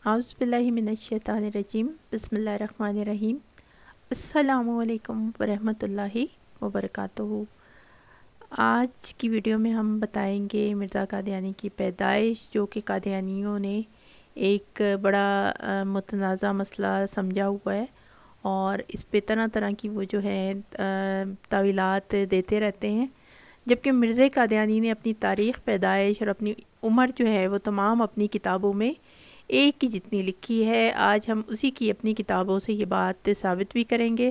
اعوذ باللہ من الشیطان الرجیم بسم اللہ الرحمن الرحیم السلام علیکم ورحمۃ اللہ وبرکاتہ۔ آج کی ویڈیو میں ہم بتائیں گے مرزا قادیانی کی پیدائش، جو کہ قادیانیوں نے ایک بڑا متنازع مسئلہ سمجھا ہوا ہے اور اس پہ طرح طرح کی وہ جو ہے تاویلات دیتے رہتے ہیں، جبکہ مرزا قادیانی نے اپنی تاریخ پیدائش اور اپنی عمر جو ہے وہ تمام اپنی کتابوں میں ایک کی جتنی لکھی ہے۔ آج ہم اسی کی اپنی کتابوں سے یہ بات ثابت بھی کریں گے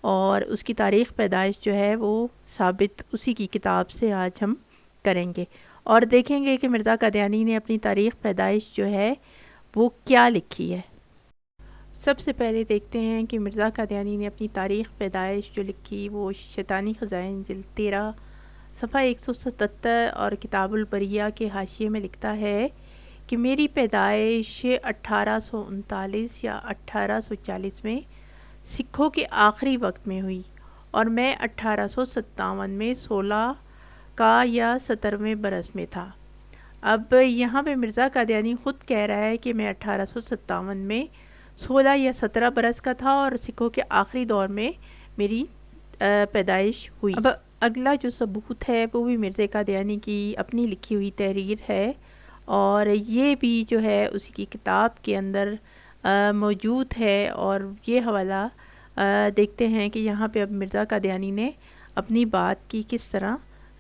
اور اس کی تاریخ پیدائش جو ہے وہ ثابت اسی کی کتاب سے آج ہم کریں گے اور دیکھیں گے کہ مرزا قادیانی نے اپنی تاریخ پیدائش جو ہے وہ کیا لکھی ہے۔ سب سے پہلے دیکھتے ہیں کہ مرزا قادیانی نے اپنی تاریخ پیدائش جو لکھی وہ شیطانی خزائن جلد 13 صفحہ 177 اور کتاب البریہ کے حاشیے میں لکھتا ہے کہ میری پیدائش 1839 یا 1840 میں سکھوں کے آخری وقت میں ہوئی اور میں 1857 میں 16 کا یا 17ویں برس میں تھا۔ اب یہاں پہ مرزا قادیانی خود کہہ رہا ہے کہ میں 1857 میں 16 یا 17 برس کا تھا اور سکھوں کے آخری دور میں میری پیدائش ہوئی۔ اب اگلا جو ثبوت ہے وہ بھی مرزا قادیانی کی اپنی لکھی ہوئی تحریر ہے اور یہ بھی جو ہے اسی کی کتاب کے اندر موجود ہے اور یہ حوالہ دیکھتے ہیں کہ یہاں پہ اب مرزا قادیانی نے اپنی بات کی کس طرح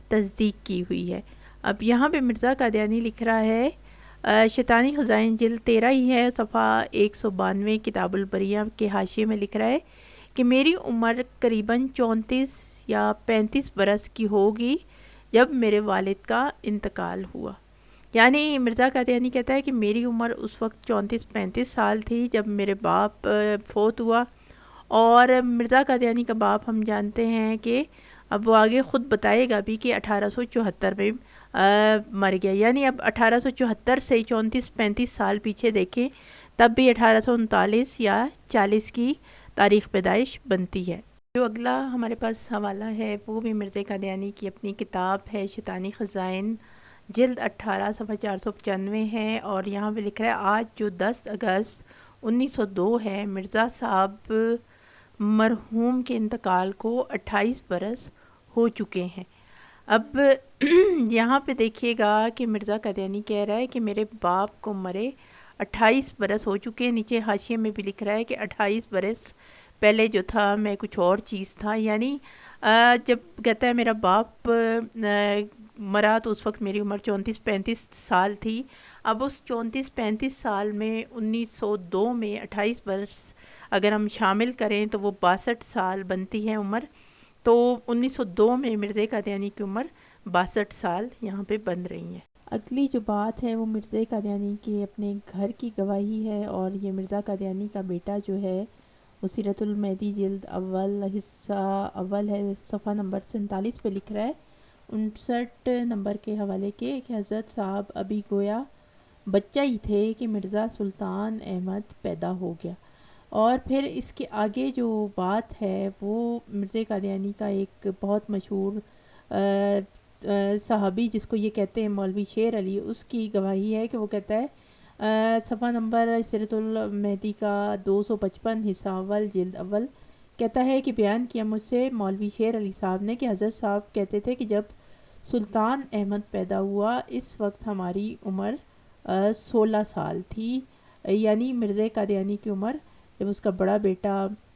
تصدیق کی ہوئی ہے۔ اب یہاں پہ مرزا قادیانی لکھ رہا ہے، شیطانی خزائن جلد 13 ہی ہے، صفحہ 192 کتاب البریہ کے حاشیے میں لکھ رہا ہے کہ میری عمر قریباً 34 یا 35 برس کی ہوگی جب میرے والد کا انتقال ہوا۔ یعنی مرزا قادیانی کہتا ہے کہ میری عمر اس وقت 34-35 سال تھی جب میرے باپ فوت ہوا، اور مرزا قادیانی کا باپ ہم جانتے ہیں کہ اب وہ آگے خود بتائے گا بھی کہ 1874 میں مر گیا، یعنی اب 1874 سے 34-35 سال پیچھے دیکھیں تب بھی 1839 یا 40 کی تاریخ پیدائش بنتی ہے۔ جو اگلا ہمارے پاس حوالہ ہے وہ بھی مرزا قادیانی کی اپنی کتاب ہے شیطانی خزائن جلد 18 صفحہ 495 ہے اور یہاں پہ لکھ رہا ہے آج جو 10 اگست 1902 ہے، مرزا صاحب مرحوم کے انتقال کو 28 برس ہو چکے ہیں۔ اب یہاں پہ دیکھیے گا کہ مرزا قادیانی کہہ رہا ہے کہ میرے باپ کو مرے 28 برس ہو چکے ہیں، نیچے حاشیے میں بھی لکھ رہا ہے کہ 28 برس پہلے جو تھا میں کچھ اور چیز تھا، یعنی جب کہتا ہے میرا باپ مرا تو اس وقت میری عمر 34-35 سال تھی، اب اس 34-35 سال میں 1902 میں 28 برس اگر ہم شامل کریں تو وہ 62 سال بنتی ہے عمر، تو 1902 میں مرزا قادیانی کی عمر 62 سال یہاں پہ بن رہی ہیں۔ اگلی جو بات ہے وہ مرزا قادیانی کے اپنے گھر کی گواہی ہے اور یہ مرزا قادیانی کا بیٹا جو ہے وہ سیرت المہدی جلد اول حصہ اول ہے، صفحہ نمبر 47 پہ لکھ رہا ہے 59 نمبر کے حوالے کے کہ حضرت صاحب ابھی گویا بچہ ہی تھے کہ مرزا سلطان احمد پیدا ہو گیا، اور پھر اس کے آگے جو بات ہے وہ مرزا قادیانی کا ایک بہت مشہور صحابی جس کو یہ کہتے ہیں مولوی شیر علی، اس کی گواہی ہے کہ وہ کہتا ہے صفحہ نمبر سیرت المہدی کا 255 حصہ اول جلد اول کہتا ہے کہ بیان کیا مجھ سے مولوی شیر علی صاحب نے کہ حضرت صاحب کہتے تھے کہ جب سلطان احمد پیدا ہوا اس وقت ہماری عمر 16 سال تھی، یعنی مرزا قادیانی کی عمر جب اس کا بڑا بیٹا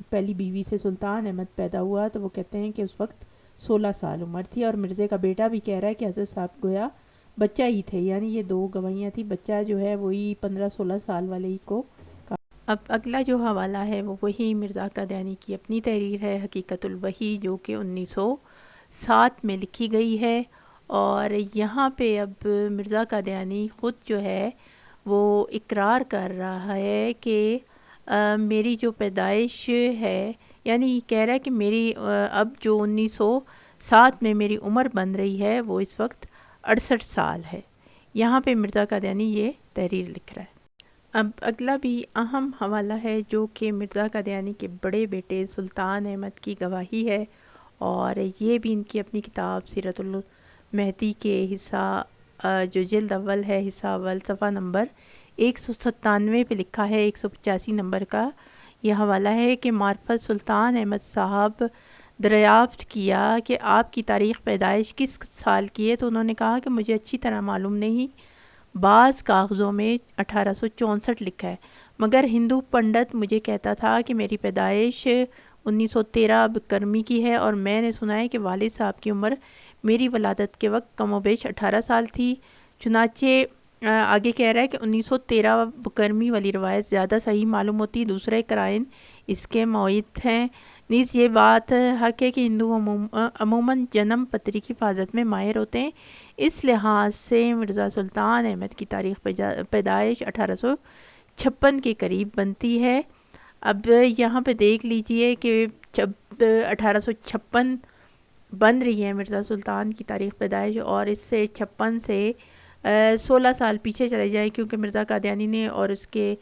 پہلی بیوی سے سلطان احمد پیدا ہوا تو وہ کہتے ہیں کہ اس وقت 16 سال عمر تھی، اور مرزا کا بیٹا بھی کہہ رہا ہے کہ حضرت صاحب گویا بچہ ہی تھے، یعنی یہ دو گواہیاں تھیں، بچہ جو ہے وہی 15-16 سال والے ہی کو۔ اب اگلا جو حوالہ ہے وہ وہی مرزا قادیانی کی اپنی تحریر ہے حقیقت الوحی، جو کہ 1907 میں لکھی گئی ہے، اور یہاں پہ اب مرزا قادیانی خود جو ہے وہ اقرار کر رہا ہے کہ میری جو پیدائش ہے، یعنی کہہ رہا ہے کہ میری اب جو 1907 میں میری عمر بن رہی ہے وہ اس وقت 68 سال ہے۔ یہاں پہ مرزا قادیانی یہ تحریر لکھ رہا ہے۔ اب اگلا بھی اہم حوالہ ہے جو کہ مرزا قادیانی کے بڑے بیٹے سلطان احمد کی گواہی ہے، اور یہ بھی ان کی اپنی کتاب سیرت المہدی کے حصہ جو جلد اول ہے حصہ اول صفحہ نمبر 197 پہ لکھا ہے، 185 نمبر کا یہ حوالہ ہے کہ معرفت سلطان احمد صاحب دریافت کیا کہ آپ کی تاریخ پیدائش کس سال کی ہے، تو انہوں نے کہا کہ مجھے اچھی طرح معلوم نہیں، بعض کاغذوں میں 1864 لکھا ہے، مگر ہندو پنڈت مجھے کہتا تھا کہ میری پیدائش 1913 بکرمی کی ہے، اور میں نے سنا ہے کہ والد صاحب کی عمر میری ولادت کے وقت کم و بیش 18 سال تھی۔ چنانچہ آگے کہہ رہا ہے کہ 1913 بکرمی والی روایت زیادہ صحیح معلوم ہوتی، دوسرے قرائن اس کے معید ہیں۔ نیز یہ بات حق ہے کہ ہندو عموماً جنم پتری کی حفاظت میں ماہر ہوتے ہیں، اس لحاظ سے مرزا سلطان احمد کی تاریخ پیدائش 1856 کے قریب بنتی ہے۔ اب یہاں پہ دیکھ لیجئے کہ 1856 بن رہی ہے مرزا سلطان کی تاریخ پیدائش، اور اس سے 56 سے 16 سال پیچھے چلے جائیں، کیونکہ مرزا قادیانی نے اور اس کے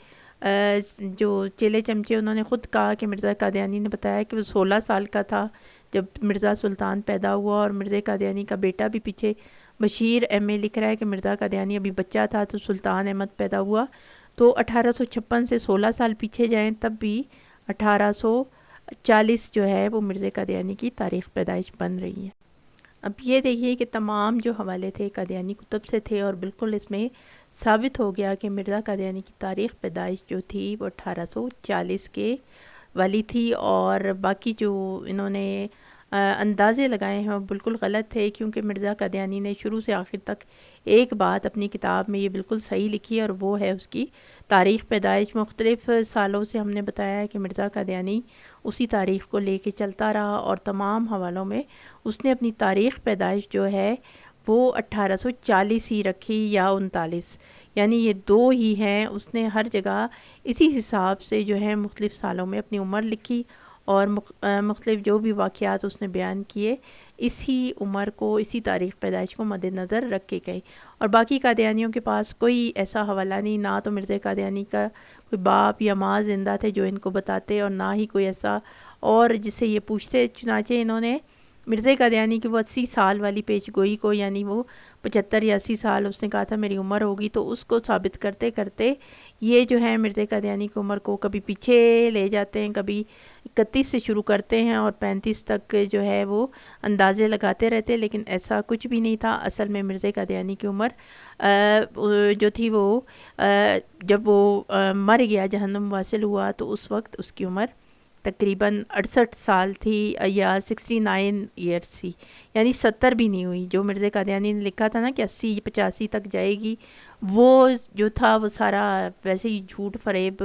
جو چیلے چمچے انہوں نے خود کہا کہ مرزا قادیانی نے بتایا کہ وہ 16 سال کا تھا جب مرزا سلطان پیدا ہوا، اور مرزا قادیانی کا بیٹا بھی پیچھے بشیر ایم لکھ رہا ہے کہ مرزا قادیانی ابھی بچہ تھا تو سلطان احمد پیدا ہوا، تو 1856 سے 16 سال پیچھے جائیں تب بھی 1840 جو ہے وہ مرزا قادیانی کی تاریخ پیدائش بن رہی ہے۔ اب یہ دیکھیے کہ تمام جو حوالے تھے قادیانی کتب سے تھے، اور بالکل اس میں ثابت ہو گیا کہ مرزا قادیانی کی تاریخ پیدائش جو تھی وہ 1840 کے والی تھی، اور باقی جو انہوں نے اندازے لگائے ہیں وہ بالکل غلط تھے، کیونکہ مرزا قادیانی نے شروع سے آخر تک ایک بات اپنی کتاب میں یہ بالکل صحیح لکھی ہے، اور وہ ہے اس کی تاریخ پیدائش۔ مختلف سالوں سے ہم نے بتایا ہے کہ مرزا قادیانی اسی تاریخ کو لے کے چلتا رہا، اور تمام حوالوں میں اس نے اپنی تاریخ پیدائش جو ہے وہ 1840 ہی رکھی یا 39، یعنی یہ دو ہی ہیں، اس نے ہر جگہ اسی حساب سے جو ہے مختلف سالوں میں اپنی عمر لکھی، اور مختلف جو بھی واقعات اس نے بیان کیے اسی عمر کو، اسی تاریخ پیدائش کو مد نظر رکھ کے گئے۔ اور باقی قادیانیوں کے پاس کوئی ایسا حوالہ نہیں، نہ تو مرزا قادیانی کا کوئی باپ یا ماں زندہ تھے جو ان کو بتاتے، اور نہ ہی کوئی ایسا اور جس سے یہ پوچھتے۔ چنانچہ انہوں نے مرزا قادیانی کی وہ 80 سال والی پیش گوئی کو، یعنی وہ 75 یا 80 سال اس نے کہا تھا میری عمر ہوگی، تو اس کو ثابت کرتے کرتے یہ جو ہے مرزا قادیانی کی عمر کو کبھی پیچھے لے جاتے ہیں، کبھی 31 سے شروع کرتے ہیں اور 35 تک جو ہے وہ اندازے لگاتے رہتے، لیکن ایسا کچھ بھی نہیں تھا۔ اصل میں مرزا قادیانی کی عمر جو تھی وہ جب وہ مر گیا، جہنم واصل ہوا، تو اس وقت اس کی عمر تقریباً 68 سال تھی یا 69 ایئرس تھی، یعنی 70 بھی نہیں ہوئی۔ جو مرزا قادیانی نے لکھا تھا نا کہ 80-85 تک جائے گی، وہ جو تھا وہ سارا ویسے ہی جھوٹ فریب۔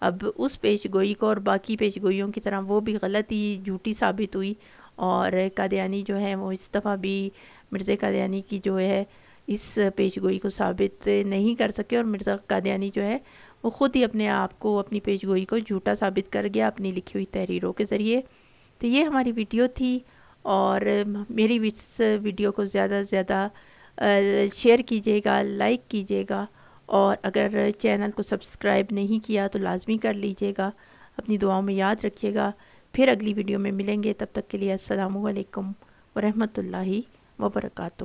اب اس پیش گوئی کو اور باقی پیش گوئیوں کی طرح وہ بھی غلط ہی جھوٹی ثابت ہوئی، اور قادیانی جو ہے وہ اس دفعہ بھی مرزا قادیانی کی جو ہے اس پیش گوئی کو ثابت نہیں کر سکے، اور مرزا قادیانی جو ہے وہ خود ہی اپنے آپ کو، اپنی پیش گوئی کو جھوٹا ثابت کر گیا اپنی لکھی ہوئی تحریروں کے ذریعے۔ تو یہ ہماری ویڈیو تھی، اور میری اس ویڈیو کو زیادہ سے زیادہ شیئر کیجیے گا، لائک کیجیے گا، اور اگر چینل کو سبسکرائب نہیں کیا تو لازمی کر لیجیے گا۔ اپنی دعاؤں میں یاد رکھیے گا۔ پھر اگلی ویڈیو میں ملیں گے، تب تک کے لیے السلام علیکم ورحمۃ اللہ وبرکاتہ۔